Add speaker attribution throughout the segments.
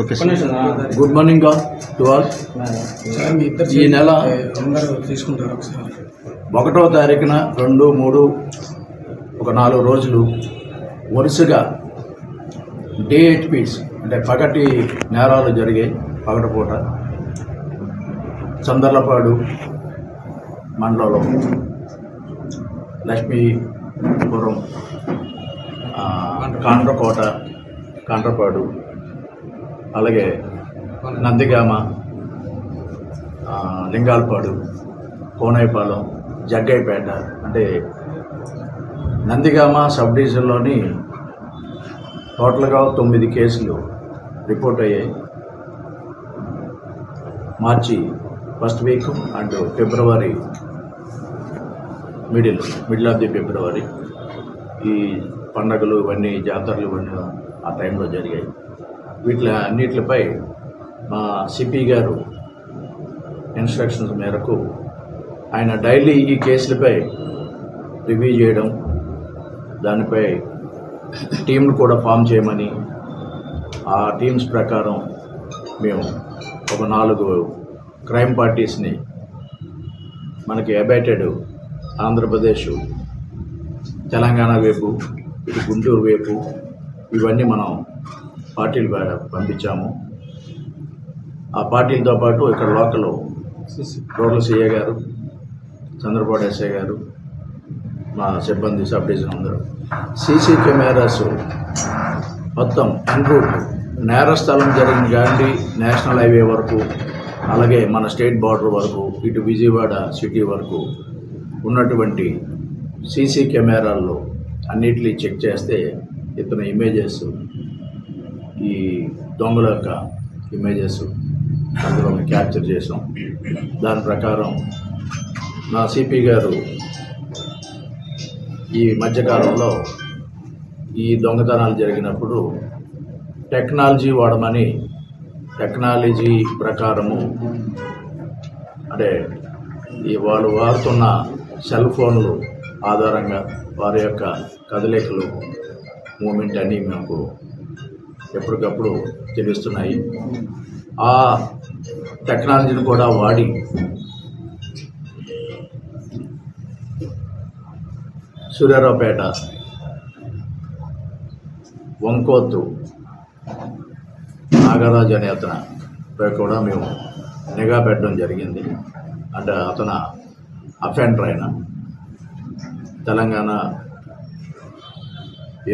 Speaker 1: Okay sir. Good morning to all. ఈ నెల 1వ తారీఖున 2, 3 ఒక 4 రోజులు వరుసగా DHPs అంటే పగటి నేరాలు జరిగాయి. పగటిపూట చందర్లపాడు మండలంలో లక్ష్మీపురం, కాండ్రపాడు, అలాగే నందిగామ, లింగాలపాడు, కోనైపాలెం, జగ్గైపేట. అంటే నందిగామ సబ్ డివిజన్లోని టోటల్గా 9 కేసులు రిపోర్ట్ అయ్యాయి. March first week and February middle of the February ఈ పండగలు ఇవన్నీ జాతరలు ఇవన్నీ ఆ టైంలో జరిగాయి. అన్నిటిపై మా సిపి గారు ఇన్స్ట్రక్షన్స్ మేరకు ఆయన డైలీ ఈ కేసులపై రివ్యూ చేయడం, దానిపై టీంను కూడా ఫామ్ చేయమని, ఆ టీమ్స్ ప్రకారం మేము ఒక 4 క్రైమ్ పార్టీస్ని మనకి అబైటెడ్ ఆంధ్రప్రదేశ్, తెలంగాణ వైపు, ఇటు గుంటూరు వైపు ఇవన్నీ మనం పార్టీలు పంపించాము. ఆ పార్టీలతో పాటు ఇక్కడ లోకల్ రోడ్ల సిఐ గారు, చంద్రపాడు ఎస్ఐ గారు, మా సిబ్బంది సబ్ డివిజన్ అందరూ సీసీ కెమెరాస్ మొత్తం అన్రూట్ నేరస్థలం జరిగిన గాంధీ నేషనల్ హైవే వరకు, అలాగే మన స్టేట్ బార్డర్ వరకు, ఇటు విజయవాడ సిటీ వరకు ఉన్నటువంటి సీసీ కెమెరాల్లో అన్నిటినీ చెక్ చేస్తే ఇతను ఇమేజెస్, ఈ దొంగల యొక్క ఇమేజెస్ అందులో క్యాప్చర్ చేసాం. దాని ప్రకారం నా సిపి గారు ఈ మధ్యకాలంలో ఈ దొంగతనాలు జరిగినప్పుడు టెక్నాలజీ వాడమని, టెక్నాలజీ ప్రకారము అంటే ఈ వాళ్ళు వాడుతున్న సెల్ ఫోన్లు ఆధారంగా వారి యొక్క కదలికలు, మూమెంట్ అన్నీ మనకు ఎప్పటికప్పుడు తెలుస్తున్నాయి. ఆ టెక్నాలజీని కూడా వాడి సూర్యారావుపేట, వంకోత్తు నాగరాజు అనే అతనిపై కూడా మేము నిఘా పెట్టడం జరిగింది. అంటే అతను అఫెండర్ అయిన తెలంగాణ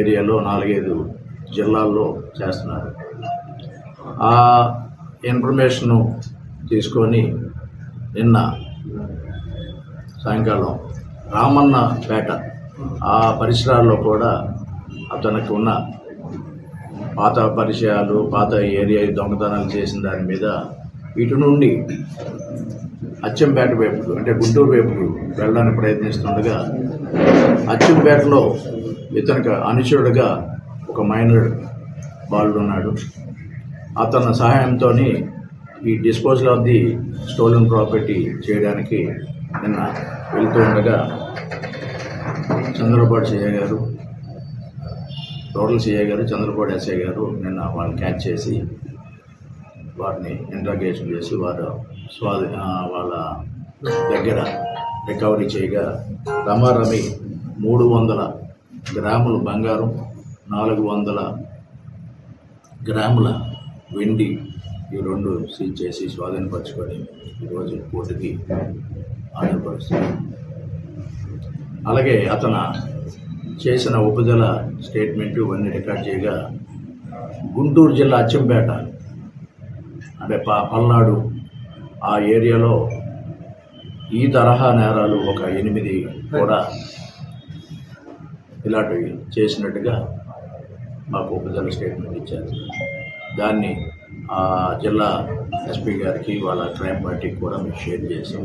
Speaker 1: ఏరియాలో 4-5 జిల్లాల్లో చేస్తున్నారు. ఆ ఇన్ఫర్మేషను తీసుకొని నిన్న సాయంకాలం రామన్నపేట ఆ పరిసరాల్లో కూడా అతనికి ఉన్న పాత పరిచయాలు, పాత ఏరియా దొంగతనాలు చేసిన దాని మీద ఇటు నుండి అచ్చంపేట వైపు అంటే గుంటూరు వైపుకు వెళ్ళడానికి ప్రయత్నిస్తుండగా అచ్చంపేటలో ఇతనికి అనుచరుడుగా ఒక మైనర్ బాలుడు ఉన్నాడు. అతని సహాయంతో ఈ disposal of the stolen property చేయడానికి నిన్న వెళ్తూ ఉండగా చంద్రపాడు సిఐ గారు, రోడ్ల సిఐ గారు, చంద్రపాడు ఎస్ఐ గారు నిన్న వాళ్ళని క్యాచ్ చేసి వారిని ఇంట్రాగేషన్ చేసి వాళ్ళ దగ్గర రికవరీ చేయగా రమారమి 300 గ్రాములు బంగారం, 400 గ్రాముల వెండి ఈ 2 సీజ్ చేసి స్వాధీనపరచుకొని ఈరోజు కోర్టుకి హాజరుపరుస్తుంది. అలాగే అతను చేసిన ఉపజల స్టేట్మెంటు ఇవన్నీ రికార్డ్ చేయగా గుంటూరు జిల్లా అచ్చంపేట అంటే పల్నాడు ఆ ఏరియాలో ఈ తరహా నేరాలు ఒక 8 కూడా ఇలాంటివి చేసినట్టుగా మాకు ఉపజల స్టేట్మెంట్ ఇచ్చారు. దాన్ని ఆ జిల్లా ఎస్పీ గారికి, వాళ్ళ క్రైమ్ పార్టీకి కూడా మేము షేర్ చేసాం.